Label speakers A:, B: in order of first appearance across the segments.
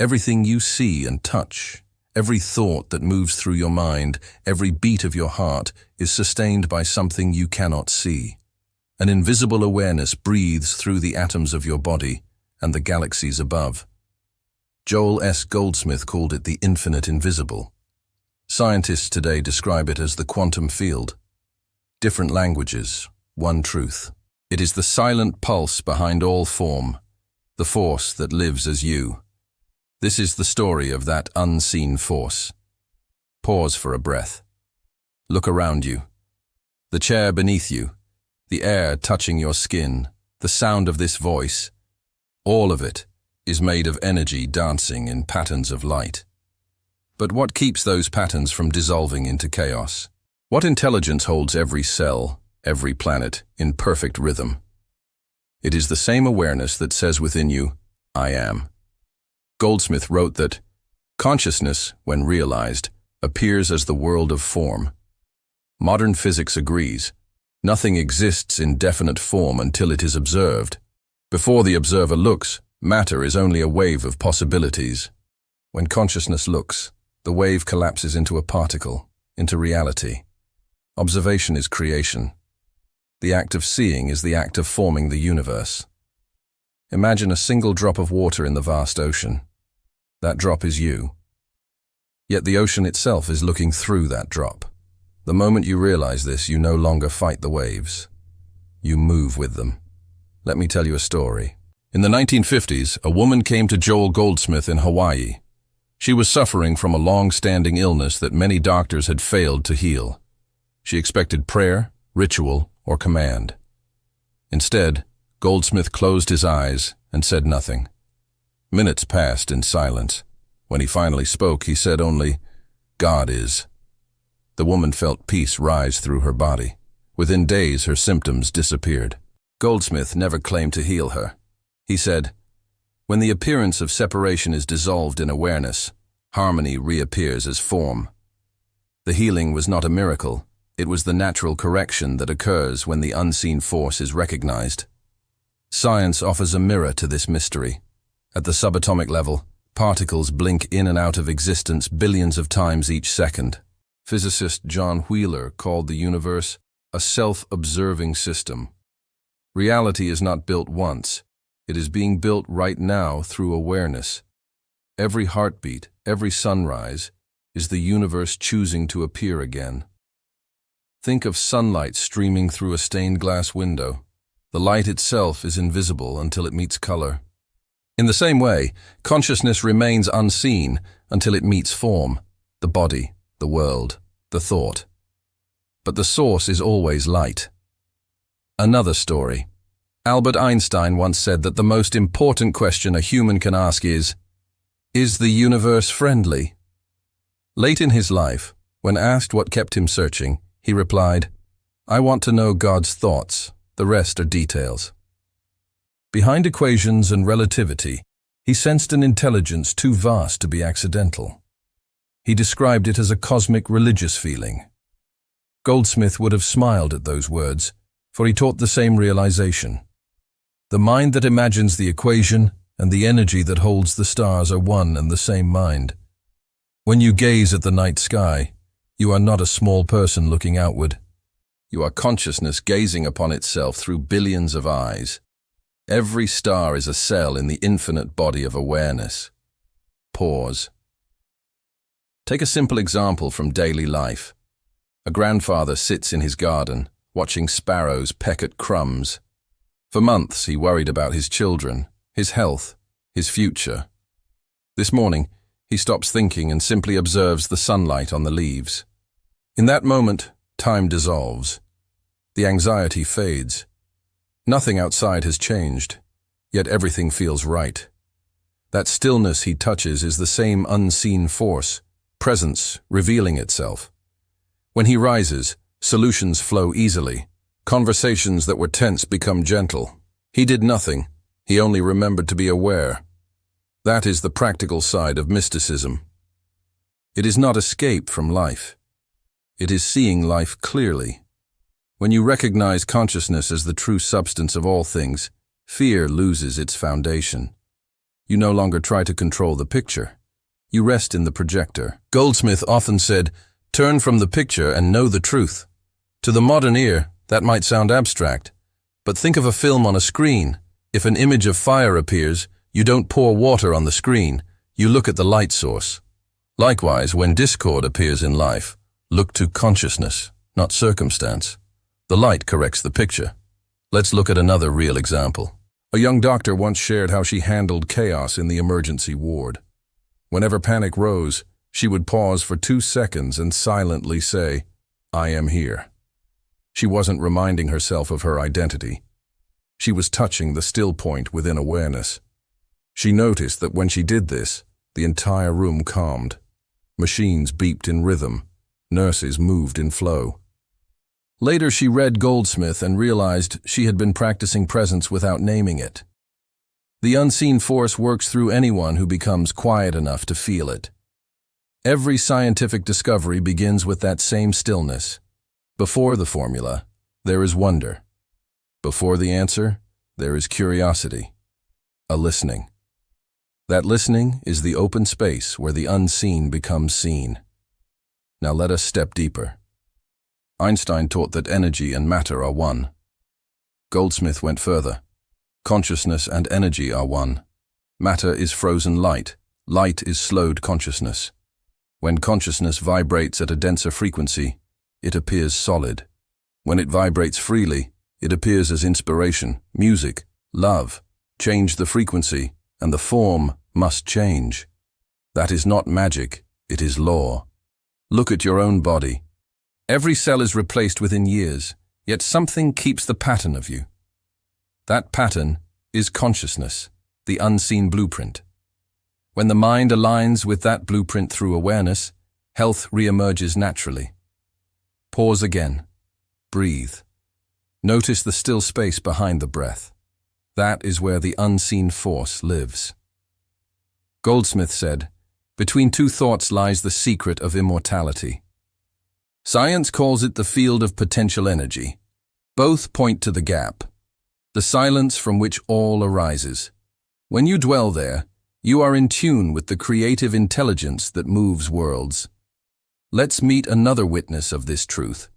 A: Everything you see and touch, every thought that moves through your mind, every beat of your heart is sustained by something you cannot see. An invisible awareness breathes through the atoms of your body and the galaxies above. Joel S. Goldsmith called it the infinite invisible. Scientists today describe it as the quantum field. Different languages, one truth. It is the silent pulse behind all form, the force that lives as you. This is the story of that unseen force. Pause for a breath. Look around you. The chair beneath you, the air touching your skin, the sound of this voice, all of it is made of energy dancing in patterns of light. But what keeps those patterns from dissolving into chaos? What intelligence holds every cell, every planet, in perfect rhythm? It is the same awareness that says within you, I am. Goldsmith wrote that, consciousness, when realized, appears as the world of form. Modern physics agrees. Nothing exists in definite form until it is observed. Before the observer looks, matter is only a wave of possibilities. When consciousness looks, the wave collapses into a particle, into reality. Observation is creation. The act of seeing is the act of forming the universe. Imagine a single drop of water in the vast ocean. That drop is you. Yet the ocean itself is looking through that drop. The moment you realize this, you no longer fight the waves. You move with them. Let me tell you a story. In the 1950s, a woman came to Joel Goldsmith in Hawaii. She was suffering from a long-standing illness that many doctors had failed to heal. She expected prayer, ritual, or command. Instead, Goldsmith closed his eyes and said nothing. Minutes passed in silence. When he finally spoke, he said only, God is. The woman felt peace rise through her body. Within days, her symptoms disappeared. Goldsmith never claimed to heal her. He said, when the appearance of separation is dissolved in awareness, harmony reappears as form. The healing was not a miracle. It was the natural correction that occurs when the unseen force is recognized. Science offers a mirror to this mystery. At the subatomic level, particles blink in and out of existence billions of times each second. Physicist John Wheeler called the universe a self-observing system. Reality is not built once. It is being built right now through awareness. Every heartbeat, every sunrise, is the universe choosing to appear again. Think of sunlight streaming through a stained glass window. The light itself is invisible until it meets color. In the same way, consciousness remains unseen until it meets form, the body, the world, the thought. But the source is always light. Another story. Albert Einstein once said that the most important question a human can ask is the universe friendly? Late in his life, when asked what kept him searching, he replied, I want to know God's thoughts, the rest are details. Behind equations and relativity, he sensed an intelligence too vast to be accidental. He described it as a cosmic religious feeling. Goldsmith would have smiled at those words, for he taught the same realization. The mind that imagines the equation and the energy that holds the stars are one and the same mind. When you gaze at the night sky, you are not a small person looking outward. You are consciousness gazing upon itself through billions of eyes. Every star is a cell in the infinite body of awareness. Pause. Take a simple example from daily life. A grandfather sits in his garden, watching sparrows peck at crumbs. For months he worried about his children, his health, his future. This morning, he stops thinking and simply observes the sunlight on the leaves. In that moment, time dissolves. The anxiety fades. Nothing outside has changed, yet everything feels right. That stillness he touches is the same unseen force, presence revealing itself. When he rises, solutions flow easily. Conversations that were tense become gentle. He did nothing. He only remembered to be aware. That is the practical side of mysticism. It is not escape from life. It is seeing life clearly. When you recognize consciousness as the true substance of all things, fear loses its foundation. You no longer try to control the picture. You rest in the projector. Goldsmith often said, "Turn from the picture and know the truth." To the modern ear, that might sound abstract, but think of a film on a screen. If an image of fire appears, you don't pour water on the screen, you look at the light source. Likewise, when discord appears in life, look to consciousness, not circumstance. The light corrects the picture. Let's look at another real example. A young doctor once shared how she handled chaos in the emergency ward. Whenever panic rose, she would pause for 2 seconds and silently say, "I am here." She wasn't reminding herself of her identity. She was touching the still point within awareness. She noticed that when she did this, the entire room calmed. Machines beeped in rhythm. Nurses moved in flow. Later she read Goldsmith and realized she had been practicing presence without naming it. The unseen force works through anyone who becomes quiet enough to feel it. Every scientific discovery begins with that same stillness. Before the formula, there is wonder. Before the answer, there is curiosity, a listening. That listening is the open space where the unseen becomes seen. Now let us step deeper. Einstein taught that energy and matter are one. Goldsmith went further. Consciousness and energy are one. Matter is frozen light. Light is slowed consciousness. When consciousness vibrates at a denser frequency, it appears solid. When it vibrates freely, it appears as inspiration, music, love. Change the frequency, and the form must change. That is not magic, it is law. Look at your own body. Every cell is replaced within years, yet something keeps the pattern of you. That pattern is consciousness, the unseen blueprint. When the mind aligns with that blueprint through awareness, health reemerges naturally. Pause again. Breathe. Notice the still space behind the breath. That is where the unseen force lives. Goldsmith said, "Between two thoughts lies the secret of immortality." Science calls it the field of potential energy. Both point to the gap, the silence from which all arises. When you dwell there, you are in tune with the creative intelligence that moves worlds. Let's meet another witness of this truth.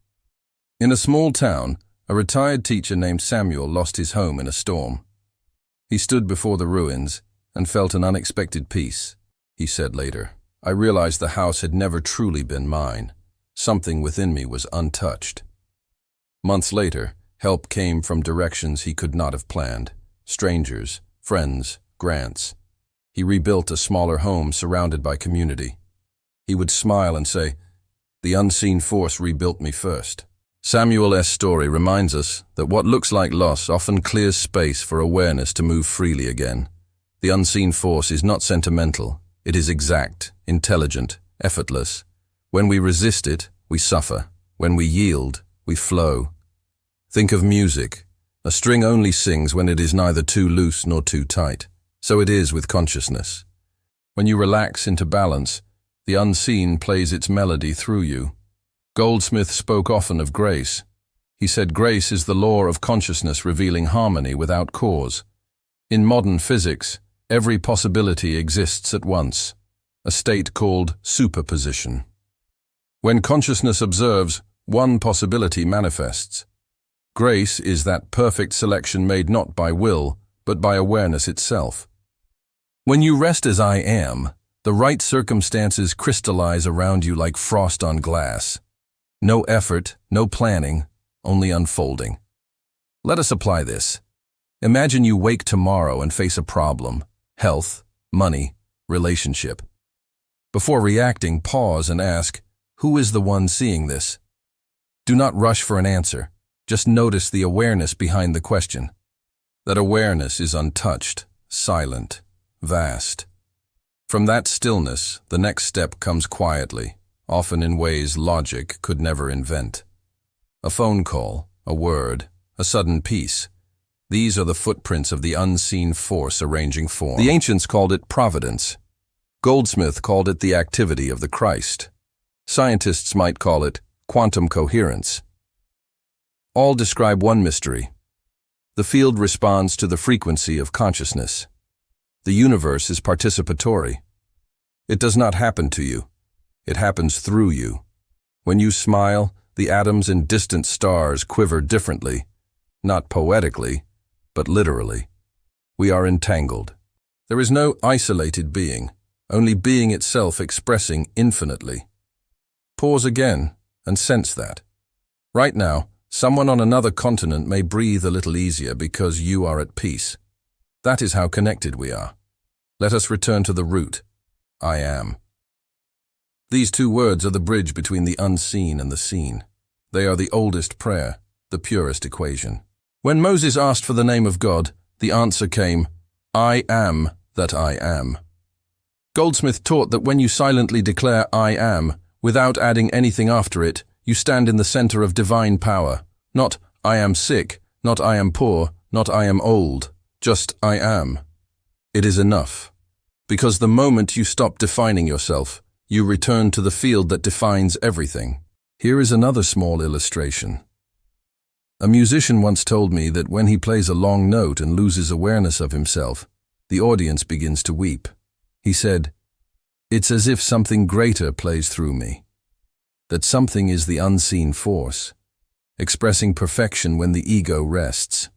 A: In a small town, a retired teacher named Samuel lost his home in a storm. He stood before the ruins and felt an unexpected peace. He said later, "I realized the house had never truly been mine. Something within me was untouched." Months later, help came from directions he could not have planned. Strangers, friends, grants. He rebuilt a smaller home surrounded by community. He would smile and say, "The unseen force rebuilt me first." Samuel's story reminds us that what looks like loss often clears space for awareness to move freely again. The unseen force is not sentimental. It is exact, intelligent, effortless. When we resist it, we suffer. When we yield, we flow. Think of music. A string only sings when it is neither too loose nor too tight. So it is with consciousness. When you relax into balance, the unseen plays its melody through you. Goldsmith spoke often of grace. He said grace is the law of consciousness revealing harmony without cause. In modern physics, every possibility exists at once, a state called superposition. When consciousness observes, one possibility manifests. Grace is that perfect selection made not by will, but by awareness itself. When you rest as I am, the right circumstances crystallize around you like frost on glass. No effort, no planning, only unfolding. Let us apply this. Imagine you wake tomorrow and face a problem: health, money, relationship. Before reacting, pause and ask, who is the one seeing this? Do not rush for an answer. Just notice the awareness behind the question. That awareness is untouched, silent, vast. From that stillness, the next step comes quietly, often in ways logic could never invent. A phone call, a word, a sudden peace. These are the footprints of the unseen force arranging form. The ancients called it providence. Goldsmith called it the activity of the Christ. Scientists might call it quantum coherence. All describe one mystery. The field responds to the frequency of consciousness. The universe is participatory. It does not happen to you. It happens through you. When you smile, the atoms in distant stars quiver differently, not poetically, but literally. We are entangled. There is no isolated being, only being itself expressing infinitely. Pause again and sense that. Right now, someone on another continent may breathe a little easier because you are at peace. That is how connected we are. Let us return to the root, I am. These two words are the bridge between the unseen and the seen. They are the oldest prayer, the purest equation. When Moses asked for the name of God, the answer came, I am that I am. Goldsmith taught that when you silently declare I am, without adding anything after it, you stand in the center of divine power. Not I am sick, not I am poor, not I am old, just I am. It is enough. Because the moment you stop defining yourself, you return to the field that defines everything. Here is another small illustration. A musician once told me that when he plays a long note and loses awareness of himself, the audience begins to weep. He said, "It's as if something greater plays through me. That something is the unseen force, expressing perfection when the ego rests."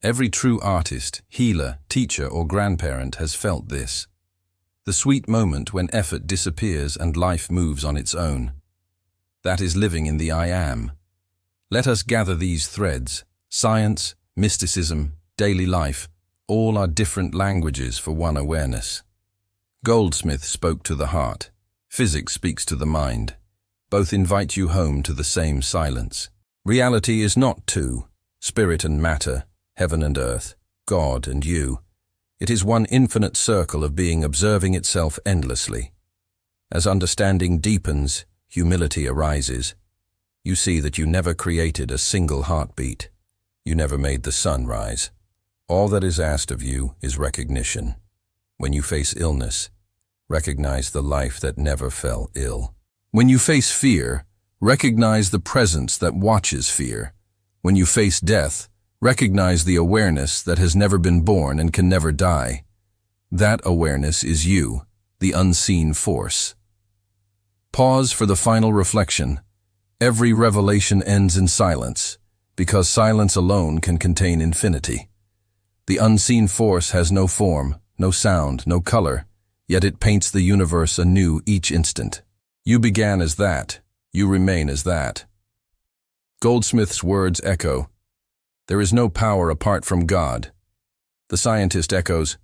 A: Every true artist, healer, teacher, or grandparent has felt this. The sweet moment when effort disappears and life moves on its own. That is living in the I am. Let us gather these threads. Science, mysticism, daily life, all are different languages for one awareness. Goldsmith spoke to the heart. Physics speaks to the mind. Both invite you home to the same silence. Reality is not two, spirit and matter, heaven and earth, God and you. It is one infinite circle of being observing itself endlessly. As understanding deepens, humility arises. You see that you never created a single heartbeat. You never made the sun rise. All that is asked of you is recognition. When you face illness, recognize the life that never fell ill. When you face fear, recognize the presence that watches fear. When you face death, recognize the awareness that has never been born and can never die. That awareness is you, the unseen force. Pause for the final reflection. Every revelation ends in silence, because silence alone can contain infinity. The unseen force has no form, no sound, no color, yet it paints the universe anew each instant. You began as that, you remain as that. Goldsmith's words echo, "There is no power apart from God." The scientist echoes,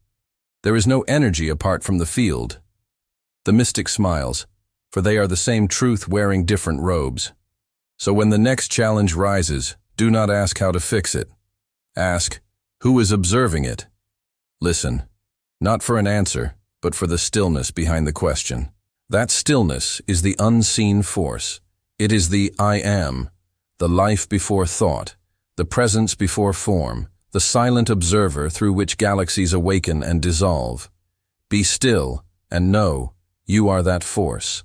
A: "There is no energy apart from the field." The mystic smiles, for they are the same truth wearing different robes. So when the next challenge rises, do not ask how to fix it. Ask, who is observing it? Listen, not for an answer, but for the stillness behind the question. That stillness is the unseen force. It is the I am, the life before thought, the presence before form, the silent observer through which galaxies awaken and dissolve. Be still and know you are that force.